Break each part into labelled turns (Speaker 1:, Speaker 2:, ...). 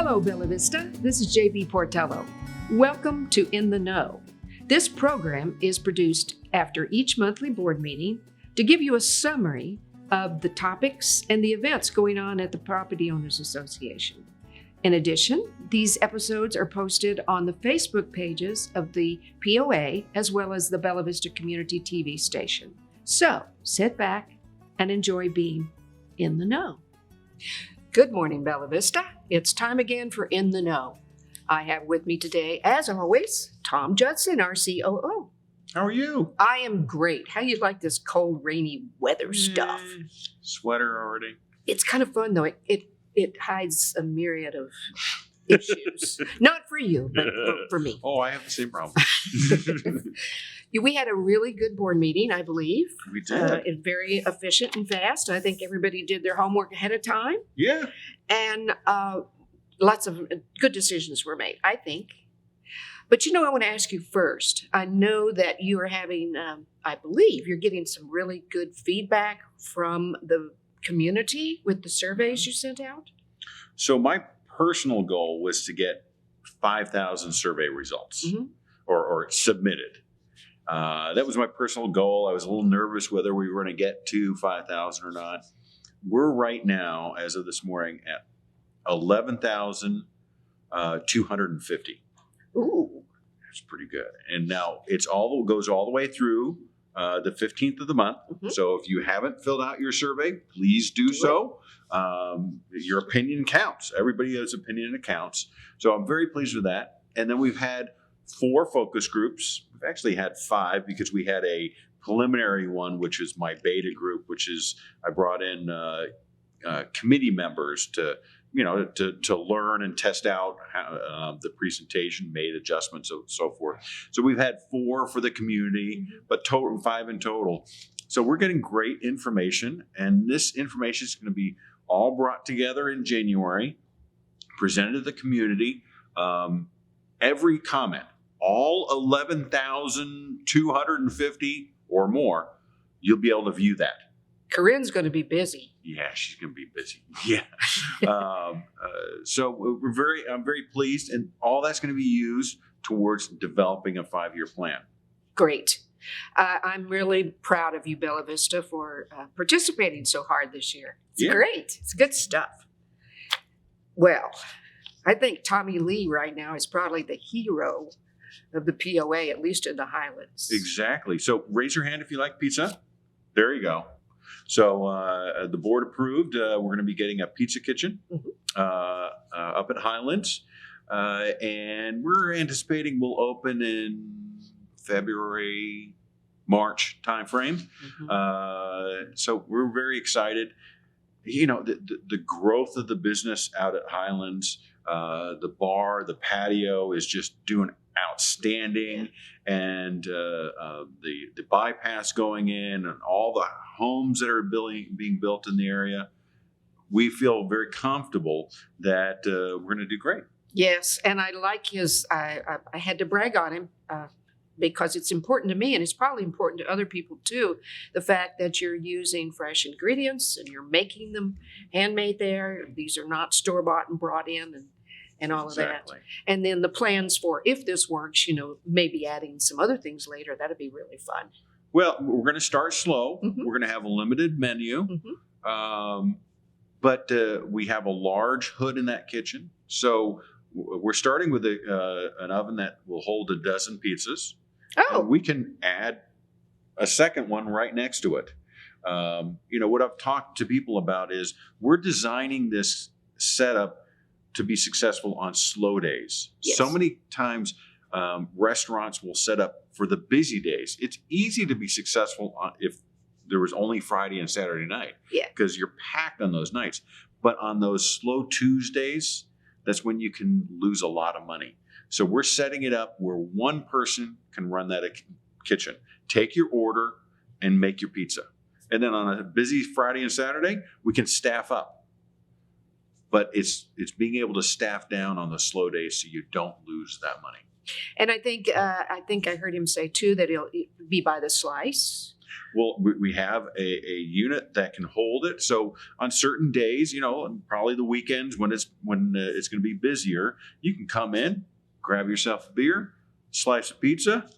Speaker 1: Hello, Bella Vista. This is JB Portello. Welcome to In the Know. This program is produced after each monthly board meeting to give you a summary of the topics and the events going on at the Property Owners Association. In addition, these episodes are posted on the Facebook pages of the POA as well as the Bella Vista Community TV station. So sit back and enjoy being in the know. Good morning, Bella Vista. It's time again for In the Know. I have with me today, as always, Tom Judson, our COO.
Speaker 2: How are you?
Speaker 1: I am great. How you like this cold, rainy weather stuff?
Speaker 2: Sweater already.
Speaker 1: It's kind of fun, though. It hides a myriad of issues. Not for you, but for me.
Speaker 2: Oh, I have the same problem.
Speaker 1: We had a really good board meeting, I believe.
Speaker 2: We did.
Speaker 1: It's very efficient and fast. I think everybody did their homework ahead of time.
Speaker 2: Yeah.
Speaker 1: And lots of good decisions were made, I think. But I want to ask you first. I know that you are having, I believe you're getting some really good feedback from the community with the surveys you sent out.
Speaker 2: So my personal goal was to get 5,000 survey results or submitted. That was my personal goal. I was a little nervous whether we were going to get to 5,000 or not. We're right now, as of this morning, at 11,250.
Speaker 1: Ooh,
Speaker 2: that's pretty good. And now goes all the way through the 15th of the month. Mm-hmm. So if you haven't filled out your survey, please do so. Your opinion counts. Everybody's opinion counts. So I'm very pleased with that. And then we've had 4 focus groups. We've actually had 5 because we had a preliminary one, which is my beta group, which is I brought in committee members to learn and test out how, the presentation, made adjustments, so forth. So we've had 4 for the community, but 5 in total. So we're getting great information, and this information is going to be all brought together in January, presented to the community. Every comment, all 11,250 or more, you'll be able to view that.
Speaker 1: Corinne's going to be busy.
Speaker 2: Yeah, she's going to be busy. Yeah. So I'm very pleased, and all that's going to be used towards developing a 5-year plan.
Speaker 1: Great. I'm really proud of you, Bella Vista, for participating so hard this year. It's great. It's good stuff. Well, I think Tommy Lee right now is probably the hero of the POA, at least in the Highlands.
Speaker 2: Exactly. So raise your hand if you like pizza. There you go. So the board approved. We're going to be getting a pizza kitchen up at Highlands. And we're anticipating we'll open in February, March timeframe. So we're very excited. The growth of the business out at Highlands, the bar, the patio is just doing outstanding, and the bypass going in, and all the homes that are being built in the area, we feel very comfortable that we're going to do great.
Speaker 1: Yes, and I like his. I had to brag on him because it's important to me, and it's probably important to other people too. The fact that you're using fresh ingredients and you're making them handmade there. These are not store bought and brought in, and all of that. And then the plans for, if this works, maybe adding some other things later. That'd be really fun.
Speaker 2: Well, we're going to start slow. We're going to have a limited menu. But we have a large hood in that kitchen. So we're starting with an oven that will hold a dozen pizzas. Oh. And we can add a second one right next to it. What I've talked to people about is we're designing this setup to be successful on slow days. Yes. So many times restaurants will set up for the busy days. It's easy to be successful if there was only Friday and Saturday night, because you're packed on those nights. But on those slow Tuesdays, that's when you can lose a lot of money. So we're setting it up where one person can run that kitchen, take your order, and make your pizza. And then on a busy Friday and Saturday, we can staff up. But it's being able to staff down on the slow days so you don't lose that money.
Speaker 1: And I think I heard him say too that it'll be by the slice.
Speaker 2: Well, we have a unit that can hold it. So on certain days, and probably the weekends when it's going to be busier, you can come in, grab yourself a beer, slice of pizza.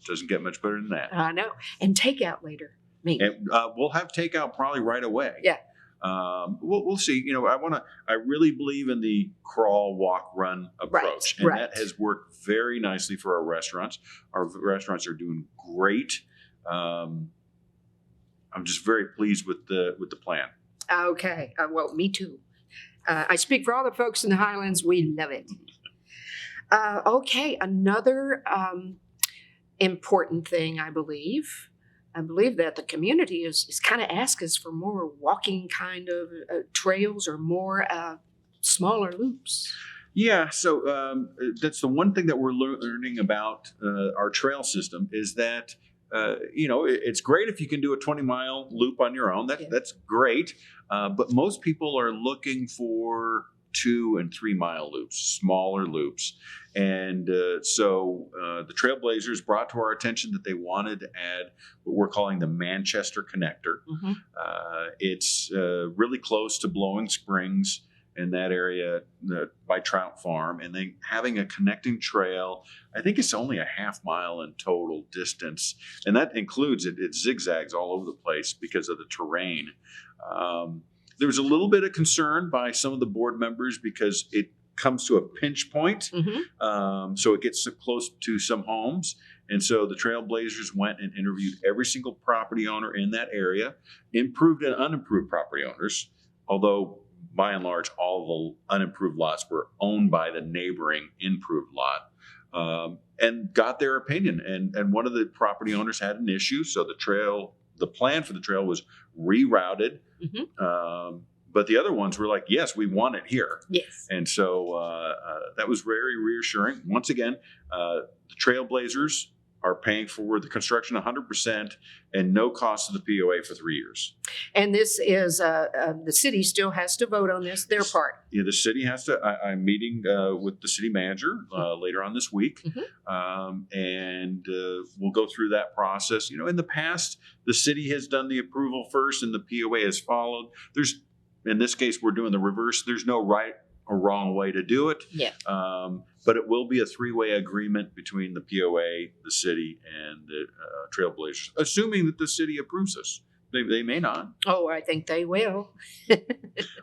Speaker 2: Doesn't get much better than that.
Speaker 1: I know. And takeout later.
Speaker 2: And, we'll have takeout probably right away.
Speaker 1: Yeah.
Speaker 2: We'll see. I really believe in the crawl, walk, run approach, and that has worked very nicely for our restaurants. Our restaurants are doing great. I'm just very pleased with the plan.
Speaker 1: Okay. Well, me too. I speak for all the folks in the Highlands. We love it. Okay. Another important thing, I believe that the community is kind of asking us for more walking kind of trails or more smaller loops.
Speaker 2: Yeah, so that's the one thing that we're learning about our trail system is that, it's great if you can do a 20-mile loop on your own. That's great. But most people are looking for 2 and 3 mile loops, smaller loops. And so the Trailblazers brought to our attention that they wanted to add what we're calling the Manchester Connector.
Speaker 1: Mm-hmm.
Speaker 2: It's really close to Blowing Springs in that area by Trout Farm. And then having a connecting trail, I think it's only a half mile in total distance. And that includes it zigzags all over the place because of the terrain. There was a little bit of concern by some of the board members because it comes to a pinch point.
Speaker 1: Mm-hmm.
Speaker 2: So it gets so close to some homes. And so the Trailblazers went and interviewed every single property owner in that area, improved and unimproved property owners, although by and large, all the unimproved lots were owned by the neighboring improved lot, and got their opinion. And one of the property owners had an issue. So the plan for the trail was rerouted.
Speaker 1: Mm-hmm.
Speaker 2: But the other ones were like, yes, we want it here.
Speaker 1: Yes.
Speaker 2: And so that was very reassuring. Once again, the Trailblazers are paying for the construction 100% and no cost to the POA for 3 years.
Speaker 1: And this is, the city still has to vote on this, their part.
Speaker 2: Yeah, the city has to. I'm meeting with the city manager later on this week.
Speaker 1: Mm-hmm.
Speaker 2: And we'll go through that process. In the past, the city has done the approval first and the POA has followed. In this case, we're doing the reverse. There's no right or wrong way to do it.
Speaker 1: Yeah.
Speaker 2: But it will be a 3-way agreement between the POA, the city, and the Trailblazers, assuming that the city approves us. They may not.
Speaker 1: Oh, I think they will.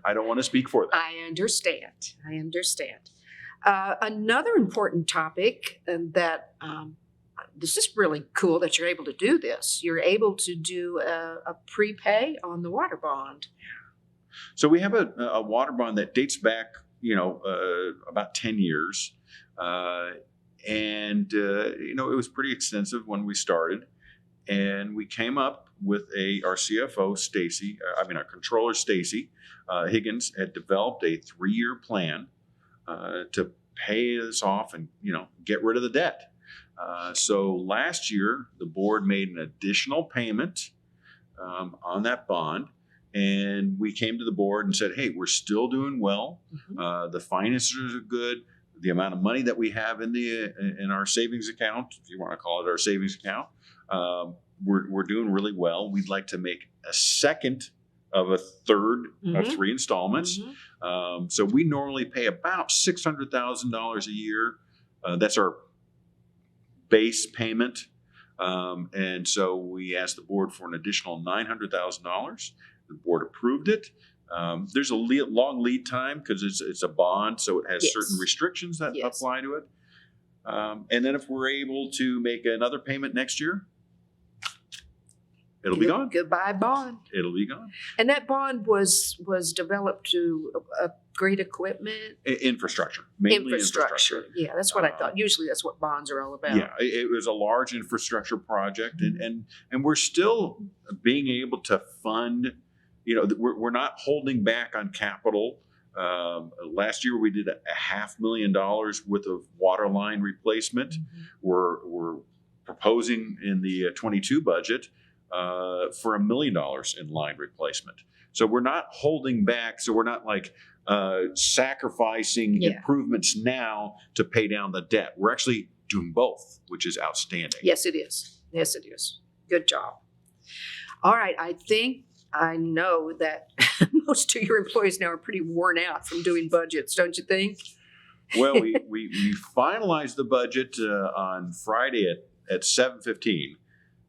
Speaker 2: I don't want to speak for them.
Speaker 1: I understand. Another important topic that this is really cool that you're able to do this. You're able to do a prepay on the water bond.
Speaker 2: So we have a water bond that dates back, about 10 years. And it was pretty extensive when we started. And we came up with our CFO, our controller, Stacy Higgins, had developed a 3-year plan to pay this off and, get rid of the debt. So last year, the board made an additional payment on that bond. And we came to the board and said, hey, we're still doing well. Mm-hmm. The finances are good. The amount of money that we have in our savings account, if you want to call it our savings account, we're doing really well. We'd like to make a second of a third
Speaker 1: mm-hmm.
Speaker 2: of 3 installments. Mm-hmm. So we normally pay about $600,000 a year. That's our base payment. And so we asked the board for an additional $900,000. The board approved it. There's a long lead time because it's a bond, so it has certain restrictions that apply to it. And then if we're able to make another payment next year, it'll be gone.
Speaker 1: Goodbye bond.
Speaker 2: It'll be gone.
Speaker 1: And that bond was developed to upgrade equipment?
Speaker 2: Infrastructure. Mainly infrastructure.
Speaker 1: Yeah, that's what I thought. Usually that's what bonds are all about.
Speaker 2: Yeah, it was a large infrastructure project. Mm-hmm. And we're still being able to fund. We're not holding back on capital. Last year we did a $500,000 worth of water line replacement. Mm-hmm. We're proposing in the 22 budget for $1 million in line replacement. So we're not holding back. So we're not like sacrificing improvements now to pay down the debt. We're actually doing both, which is outstanding.
Speaker 1: Yes, it is. Good job. All right. I know that most of your employees now are pretty worn out from doing budgets, don't you think?
Speaker 2: Well, we finalized the budget on Friday at 7:15.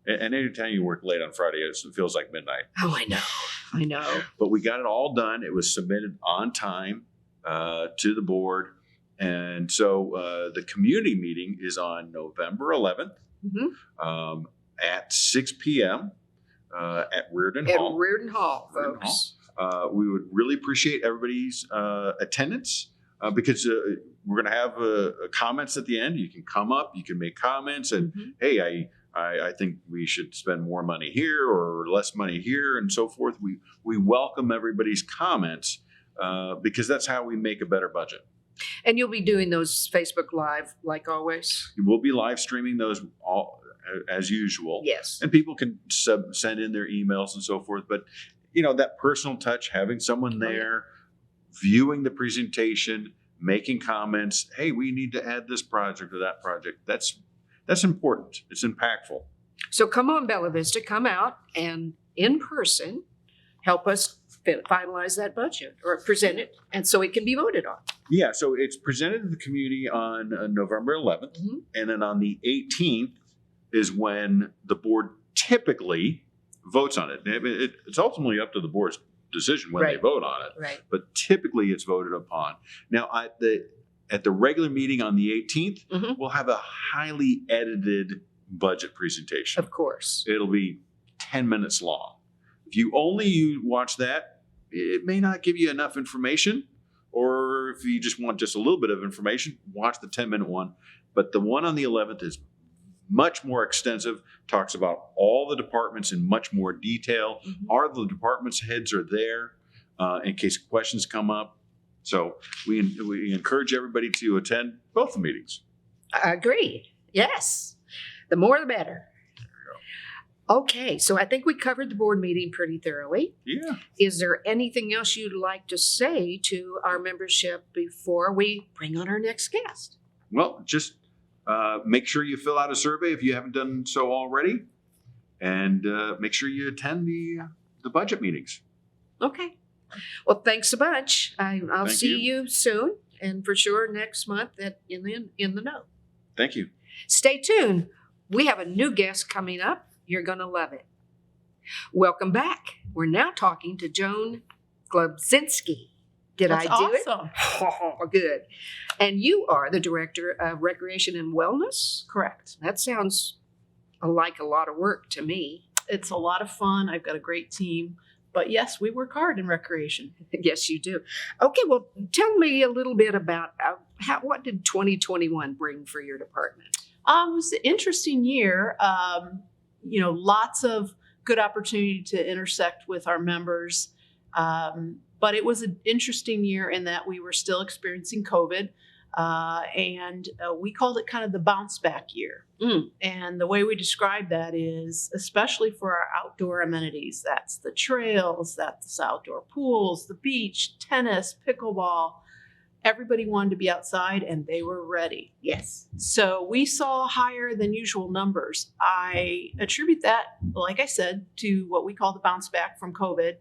Speaker 2: And anytime you work late on Friday, it feels like midnight.
Speaker 1: Oh, I know.
Speaker 2: But we got it all done. It was submitted on time to the board. And so the community meeting is on November 11th at 6 p.m. At Reardon Hall.
Speaker 1: At Reardon Hall, folks.
Speaker 2: We would really appreciate everybody's attendance because we're going to have comments at the end. You can come up, you can make comments, and hey, I think we should spend more money here or less money here, and so forth. We welcome everybody's comments because that's how we make a better budget.
Speaker 1: And you'll be doing those Facebook Live like always?
Speaker 2: We'll be live streaming those all as usual.
Speaker 1: Yes.
Speaker 2: And people can send in their emails and so forth. But, that personal touch, having someone there, viewing the presentation, making comments, hey, we need to add this project or that project. That's important. It's impactful.
Speaker 1: So come on, Bella Vista, come out and in person help us finalize that budget or present it, and so it can be voted on.
Speaker 2: Yeah, so it's presented to the community on November 11th, and then on the 18th is when the board typically votes on it. It's ultimately up to the board's decision when they vote on it, but typically it's voted upon. Now, at the regular meeting on the 18th, we'll have a highly edited budget presentation.
Speaker 1: Of course.
Speaker 2: It'll be 10 minutes long. If you only watch that, it may not give you enough information, or if you just want just a little bit of information, watch the 10-minute one. But the one on the 11th is much more extensive, talks about all the departments in much more detail. All the departments heads are there in case questions come up. So we encourage everybody to attend both the meetings.
Speaker 1: I agree. Yes. The more the better. Okay, so I think we covered the board meeting pretty thoroughly.
Speaker 2: Yeah.
Speaker 1: Is there anything else you'd like to say to our membership before we bring on our next guest?
Speaker 2: Well, just make sure you fill out a survey if you haven't done so already, and make sure you attend the budget meetings.
Speaker 1: Okay. Well, thanks a bunch. I'll see you soon, and for sure next month at In the Know.
Speaker 2: Thank you.
Speaker 1: Stay tuned. We have a new guest coming up. You're going to love it. Welcome back. We're now talking to Joan Glubzinski. Did I do it?
Speaker 3: Awesome.
Speaker 1: Oh, good. And you are the Director of Recreation and Wellness?
Speaker 3: Correct.
Speaker 1: That sounds like a lot of work to me.
Speaker 3: It's a lot of fun. I've got a great team. But yes, we work hard in recreation.
Speaker 1: Yes, you do. Okay, well, tell me a little bit about what did 2021 bring for your department?
Speaker 3: It was an interesting year. Lots of good opportunity to intersect with our members. But it was an interesting year in that we were still experiencing COVID. And we called it kind of the bounce back year. And the way we describe that is, especially for our outdoor amenities, that's the trails, that's outdoor pools, the beach, tennis, pickleball. Everybody wanted to be outside and they were ready.
Speaker 1: Yes.
Speaker 3: So we saw higher than usual numbers. I attribute that, like I said, to what we call the bounce back from COVID,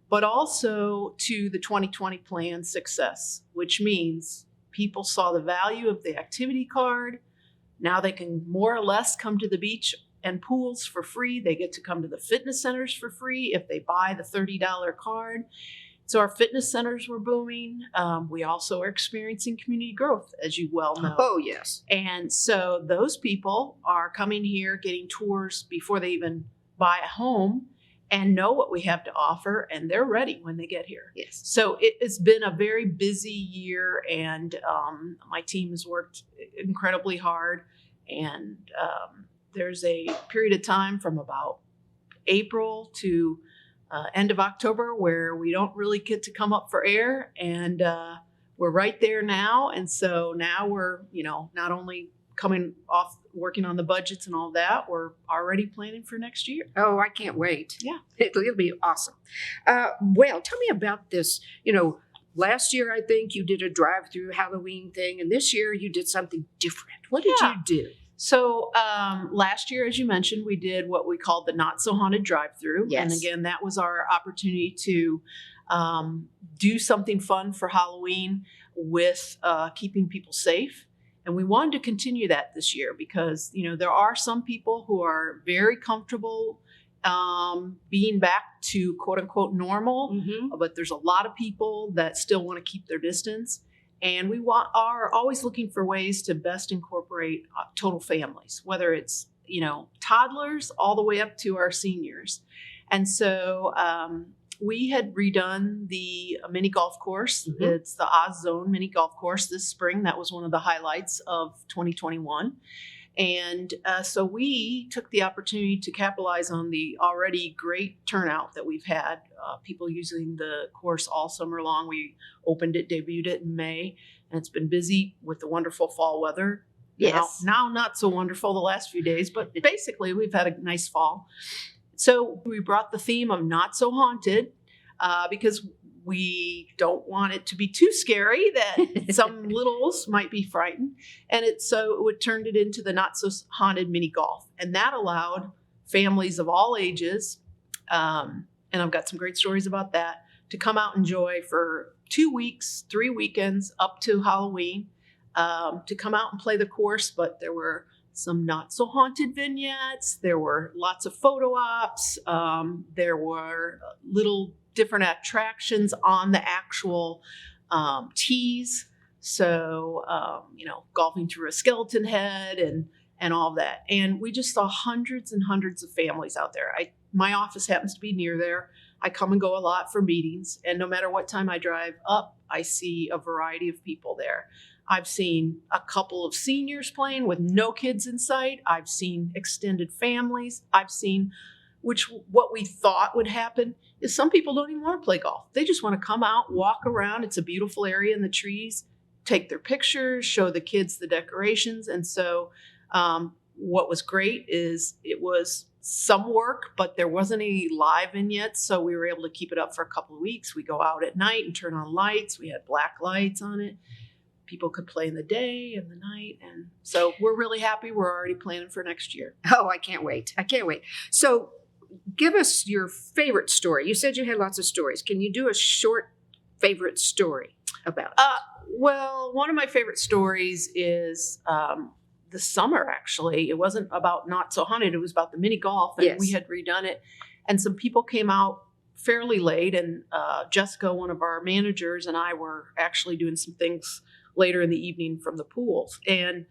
Speaker 3: but also to the 2020 plan success, which means people saw the value of the activity card. Now they can more or less come to the beach and pools for free. They get to come to the fitness centers for free if they buy the $30 card. So our fitness centers were booming. We also are experiencing community growth, as you well know.
Speaker 1: Oh, yes.
Speaker 3: And so those people are coming here, getting tours before they even buy a home and know what we have to offer, and they're ready when they get here.
Speaker 1: Yes.
Speaker 3: So it has been a very busy year, and my team has worked incredibly hard. And there's a period of time from about April to end of October where we don't really get to come up for air, and we're right there now. And so now we're, not only coming off working on the budgets and all that, we're already planning for next year.
Speaker 1: Oh, I can't wait.
Speaker 3: Yeah.
Speaker 1: It'll be awesome. Well, tell me about this. Last year, I think you did a drive-through Halloween thing, and this year you did something different. What did you do?
Speaker 3: So last year, as you mentioned, we did what we called the Not So Haunted Drive-Through.
Speaker 1: Yes.
Speaker 3: And again, that was our opportunity to do something fun for Halloween with keeping people safe. And we wanted to continue that this year because, there are some people who are very comfortable being back to quote unquote normal, but there's a lot of people that still want to keep their distance. And we are always looking for ways to best incorporate total families, whether it's, toddlers all the way up to our seniors. And so we had redone the mini golf course. It's the Oz Zone mini golf course this spring. That was one of the highlights of 2021. And so we took the opportunity to capitalize on the already great turnout that we've had, people using the course all summer long. We opened it, debuted it in May, and it's been busy with the wonderful fall weather.
Speaker 1: Yes.
Speaker 3: Now not so wonderful the last few days, but basically we've had a nice fall. So we brought the theme of Not So Haunted because we don't want it to be too scary that some littles might be frightened. And it turned it into the Not So Haunted mini golf. And that allowed families of all ages, and I've got some great stories about that, to come out and enjoy for 2 weeks, 3 weekends up to Halloween, to come out and play the course. But there were some not so haunted vignettes. There were lots of photo ops. There were little different attractions on the actual tees. So, golfing through a skeleton head and all of that. And we just saw hundreds and hundreds of families out there. My office happens to be near there. I come and go a lot for meetings. And no matter what time I drive up, I see a variety of people there. I've seen a couple of seniors playing with no kids in sight. I've seen extended families. I've seen what we thought would happen is some people don't even want to play golf. They just want to come out, walk around. It's a beautiful area in the trees, take their pictures, show the kids the decorations. And so what was great is it was some work, but there wasn't any live vignettes. So we were able to keep it up for a couple of weeks. We go out at night and turn on lights. We had black lights on it. People could play in the day and the night. And so we're really happy. We're already planning for next year.
Speaker 1: Oh, I can't wait. So give us your favorite story. You said you had lots of stories. Can you do a short favorite story about it?
Speaker 3: Well, one of my favorite stories is the summer, actually. It wasn't about Not So Haunted. It was about the mini golf. And
Speaker 1: Yes.
Speaker 3: we had redone it. And some people came out fairly late. And Jessica, one of our managers, and I were actually doing some things later in the evening from the pools. And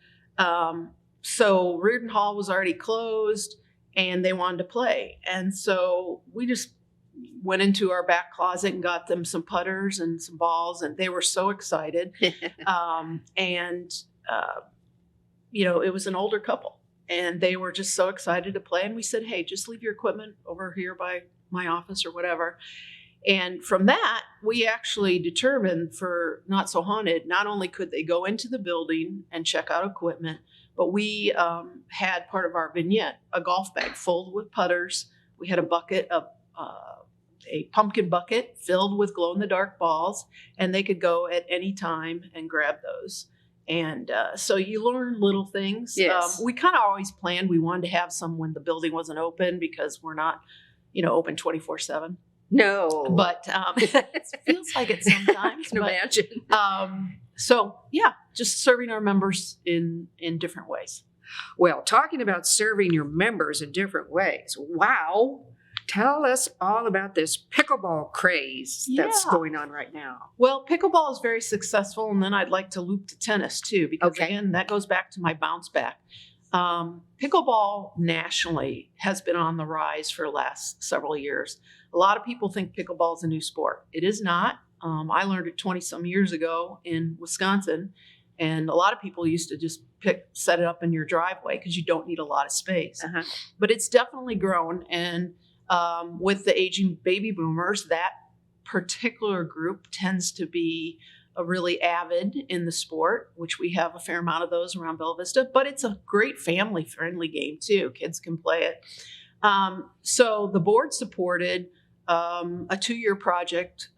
Speaker 3: so Reardon Hall was already closed and they wanted to play. And so we just went into our back closet and got them some putters and some balls, and they were so excited. It was an older couple and they were just so excited to play. And we said, hey, just leave your equipment over here by my office or whatever. And from that, we actually determined for Not So Haunted, not only could they go into the building and check out equipment, but we had part of our vignette, a golf bag filled with putters. We had a bucket of a pumpkin bucket filled with glow-in-the-dark balls, and they could go at any time and grab those. And so you learn little things.
Speaker 1: Yes.
Speaker 3: We kind of always planned we wanted to have some when the building wasn't open because we're not, open 24/7.
Speaker 1: No.
Speaker 3: But it feels like it sometimes.
Speaker 1: I can imagine.
Speaker 3: So, yeah, just serving our members in different ways.
Speaker 1: Well, talking about serving your members in different ways. Wow. Tell us all about this pickleball craze that's
Speaker 3: Yeah.
Speaker 1: going on right now.
Speaker 3: Well, pickleball is very successful, and then I'd like to loop to tennis too, because
Speaker 1: Okay.
Speaker 3: again, that goes back to my bounce back. Pickleball nationally has been on the rise for the last several years. A lot of people think pickleball is a new sport. It is not. I learned it 20 some years ago in Wisconsin, and a lot of people used to just set it up in your driveway because you don't need a lot of space.
Speaker 1: Uh-huh.
Speaker 3: But it's definitely grown, and with the aging baby boomers, that particular group tends to be really avid in the sport, which we have a fair amount of those around Bella Vista, but it's a great family-friendly game too. Kids can play it. So the board supported a 2-year project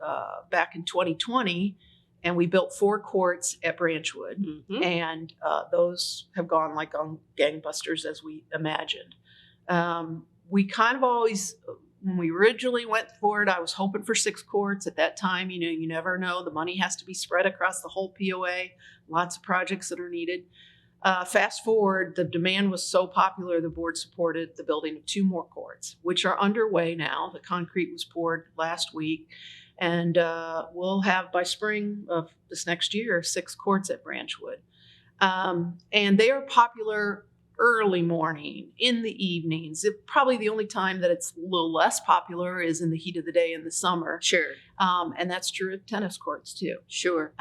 Speaker 3: back in 2020, and we built 4 courts at Branchwood, and those have gone like on gangbusters as we imagined. We kind of always, when we originally went for it, I was hoping for 6 courts. At that time, you never know. The money has to be spread across the whole POA, lots of projects that are needed. Fast forward, the demand was so popular, the board supported the building of 2 more courts, which are underway now. The concrete was poured last week, and we'll have by spring of this next year 6 courts at Branchwood. And they are popular early morning, in the evenings. Probably the only time that it's a little less popular is in the heat of the day in the summer.
Speaker 1: Sure.
Speaker 3: And that's true of tennis courts too.
Speaker 1: Sure.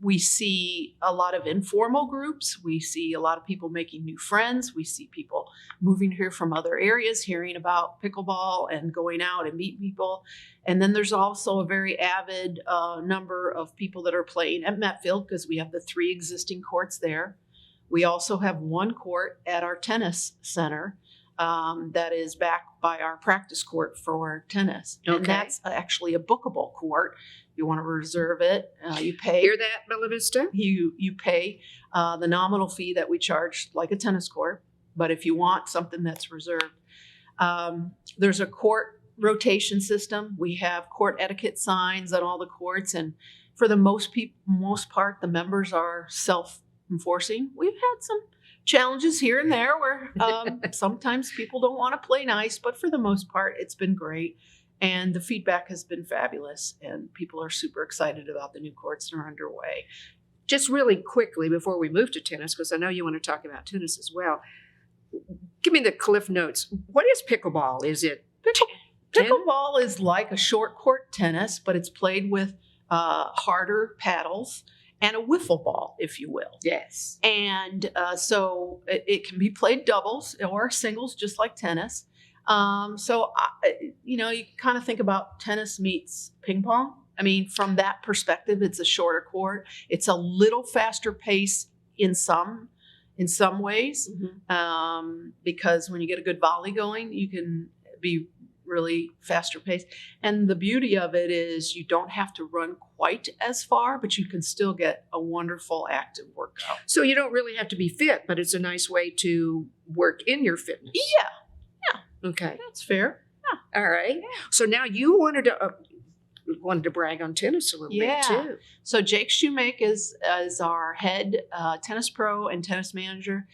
Speaker 3: We see a lot of informal groups. We see a lot of people making new friends. We see people moving here from other areas, hearing about pickleball and going out and meet people. And then there's also a very avid number of people that are playing at Metfield because we have the 3 existing courts there. We also have 1 court at our tennis center that is backed by our practice court for tennis.
Speaker 1: Okay.
Speaker 3: And that's actually a bookable court. If you want to reserve it, you pay.
Speaker 1: Hear that, Bella Vista?
Speaker 3: You pay the nominal fee that we charge like a tennis court. But if you want something that's reserved, there's a court rotation system. We have court etiquette signs on all the courts. And for the most part, the members are self-enforcing. We've had some challenges here and there where sometimes people don't want to play nice, but for the most part, it's been great. And the feedback has been fabulous, and people are super excited about the new courts that are underway.
Speaker 1: Just really quickly before we move to tennis, because I know you want to talk about tennis as well, give me the cliff notes. What is pickleball? Is it
Speaker 3: Pickleball is like a short court tennis, but it's played with harder paddles and a wiffle ball, if you will.
Speaker 1: Yes.
Speaker 3: And so it can be played doubles or singles, just like tennis. You kind of think about tennis meets ping pong. I mean, from that perspective, it's a shorter court. It's a little faster pace in some ways, because when you get a good volley going, you can be really faster paced. And the beauty of it is you don't have to run quite as far, but you can still get a wonderful active workout.
Speaker 1: So you don't really have to be fit, but it's a nice way to work in your fitness.
Speaker 3: Yeah.
Speaker 1: Okay.
Speaker 3: That's fair. Yeah.
Speaker 1: All right.
Speaker 3: Yeah.
Speaker 1: So now you wanted to brag on tennis a little bit too.
Speaker 3: So Jake Shoemake is our head tennis pro and tennis manager,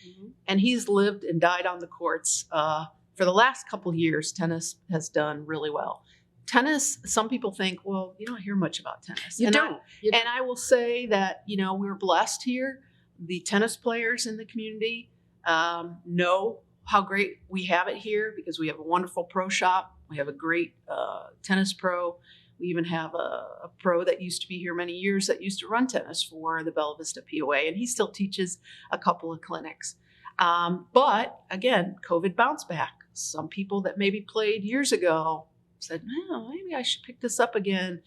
Speaker 3: and he's lived and died on the courts. For the last couple of years, tennis has done really well. Tennis, some people think, well, you don't hear much about tennis.
Speaker 1: You don't.
Speaker 3: And I will say that, we're blessed here. The tennis players in the community know how great we have it here because we have a wonderful pro shop. We have a great tennis pro. We even have a pro that used to be here many years that used to run tennis for the Bella Vista POA, and he still teaches a couple of clinics. But again, COVID bounced back. Some people that maybe played years ago said, "Oh, maybe I should pick this up again,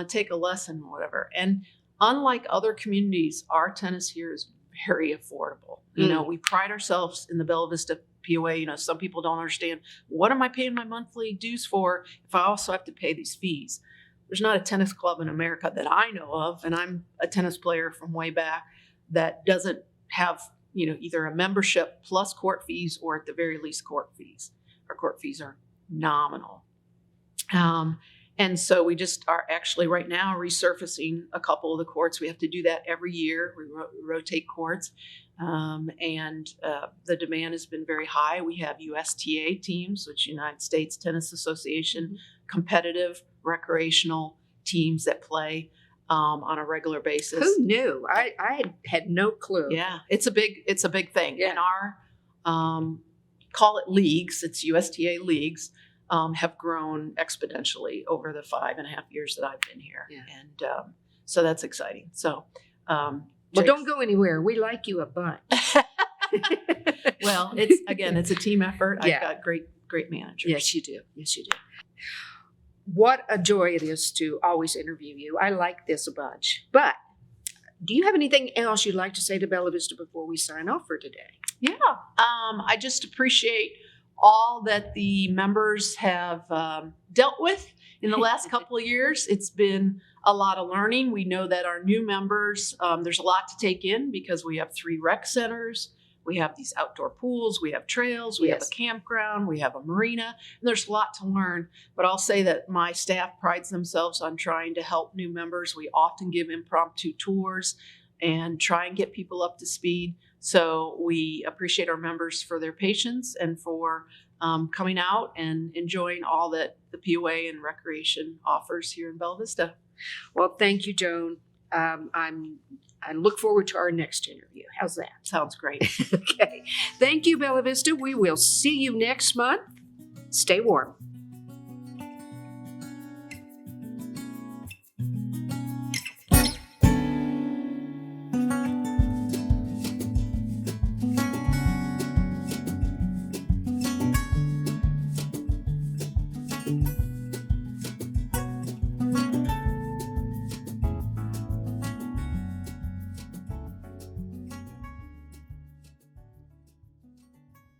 Speaker 3: take a lesson, or whatever." And unlike other communities, our tennis here is very affordable. We pride ourselves in the Bella Vista POA. Some people don't understand, what am I paying my monthly dues for if I also have to pay these fees? There's not a tennis club in America that I know of, and I'm a tennis player from way back, that doesn't have either a membership plus court fees or at the very least court fees. Our court fees are nominal. And so we just are actually right now resurfacing a couple of the courts. We have to do that every year. We rotate courts. And the demand has been very high. We have USTA teams, which United States Tennis Association, competitive recreational teams that play on a regular basis.
Speaker 1: Who knew? I had no clue.
Speaker 3: Yeah, it's a big thing.
Speaker 1: Yeah.
Speaker 3: And our call it leagues, it's USTA leagues, have grown exponentially over the 5.5 years that I've been here.
Speaker 1: Yeah.
Speaker 3: And so that's exciting. So
Speaker 1: well, don't go anywhere. We like you a bunch.
Speaker 3: Well, it's a team effort.
Speaker 1: Yeah.
Speaker 3: I've got great managers.
Speaker 1: Yes, you do. Yes, you do. What a joy it is to always interview you. I like this a bunch. But do you have anything else you'd like to say to Bella Vista before we sign off for today?
Speaker 3: Yeah. I just appreciate all that the members have dealt with in the last couple of years. It's been a lot of learning. We know that our new members, there's a lot to take in because we have 3 rec centers. We have these outdoor pools, we have trails, we have a campground, we have a marina, and there's a lot to learn. But I'll say that my staff prides themselves on trying to help new members. We often give impromptu tours and try and get people up to speed. So we appreciate our members for their patience and for coming out and enjoying all that the POA and recreation offers here in Bella Vista.
Speaker 1: Well, thank you, Joan. I look forward to our next interview. How's that?
Speaker 3: Sounds great.
Speaker 1: Okay. Thank you, Bella Vista. We will see you next month. Stay warm.